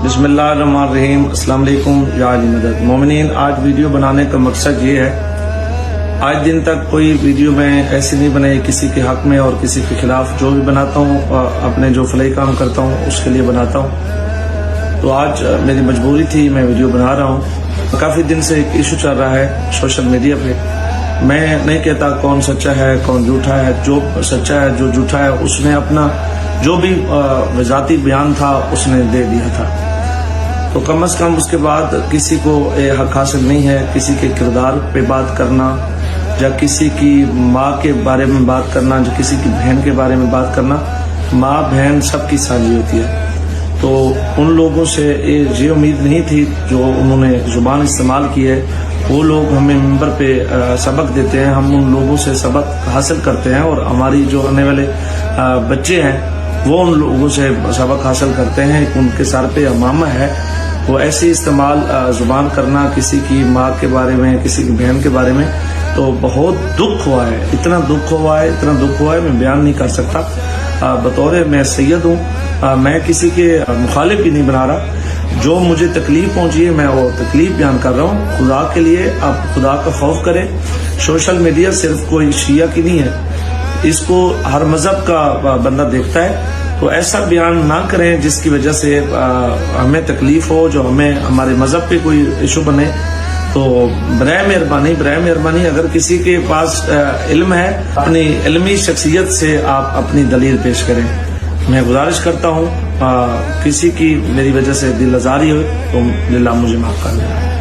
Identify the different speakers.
Speaker 1: بسم اللہ الرحمن الرحیم۔ السلام علیکم یا علی مدد مومنین۔ آج ویڈیو بنانے کا مقصد یہ ہے، آج دن تک کوئی ویڈیو میں ایسی نہیں بنائی کسی کے حق میں اور کسی کے خلاف۔ جو بھی بناتا ہوں اپنے جو فلاحی کام کرتا ہوں اس کے لیے بناتا ہوں، تو آج میری مجبوری تھی، میں ویڈیو بنا رہا ہوں۔ کافی دن سے ایک ایشو چل رہا ہے سوشل میڈیا پہ۔ میں نہیں کہتا کون سچا ہے کون جھوٹا ہے، جو سچا ہے جو جھوٹا ہے اس نے اپنا جو بھی ذاتی بیان تھا اس نے دے دیا تھا، تو کم از کم اس کے بعد کسی کو یہ حق حاصل نہیں ہے کسی کے کردار پہ بات کرنا، یا کسی کی ماں کے بارے میں بات کرنا، یا کسی کی بہن کے بارے میں بات کرنا۔ ماں بہن سب کی سانجھی ہوتی ہے، تو ان لوگوں سے یہ امید نہیں تھی جو انہوں نے زبان استعمال کی ہے۔ وہ لوگ ہمیں ممبر پہ سبق دیتے ہیں، ہم ان لوگوں سے سبق حاصل کرتے ہیں، اور ہماری جو آنے والے بچے ہیں وہ ان لوگوں سے سبق حاصل کرتے ہیں۔ ان کے سر پہ امامہ ہے، وہ ایسی استعمال زبان کرنا کسی کی ماں کے بارے میں کسی کی بہن کے بارے میں، تو بہت دکھ ہوا ہے، اتنا دکھ ہوا ہے میں بیان نہیں کر سکتا۔ بطور میں سید ہوں، میں کسی کے مخالف بھی نہیں بنا رہا، جو مجھے تکلیف پہنچی ہے میں وہ تکلیف بیان کر رہا ہوں۔ خدا کے لیے آپ خدا کا خوف کریں۔ سوشل میڈیا صرف کوئی شیعہ کی نہیں ہے، اس کو ہر مذہب کا بندہ دیکھتا ہے، تو ایسا بیان نہ کریں جس کی وجہ سے ہمیں تکلیف ہو، جو ہمارے مذہب پہ کوئی ایشو بنے۔ تو برائے مہربانی اگر کسی کے پاس علم ہے اپنی علمی شخصیت سے آپ اپنی دلیل پیش کریں۔ میں گزارش کرتا ہوں کسی کی میری وجہ سے دل آزاری ہوئے تو للہ مجھے معاف کر دینا۔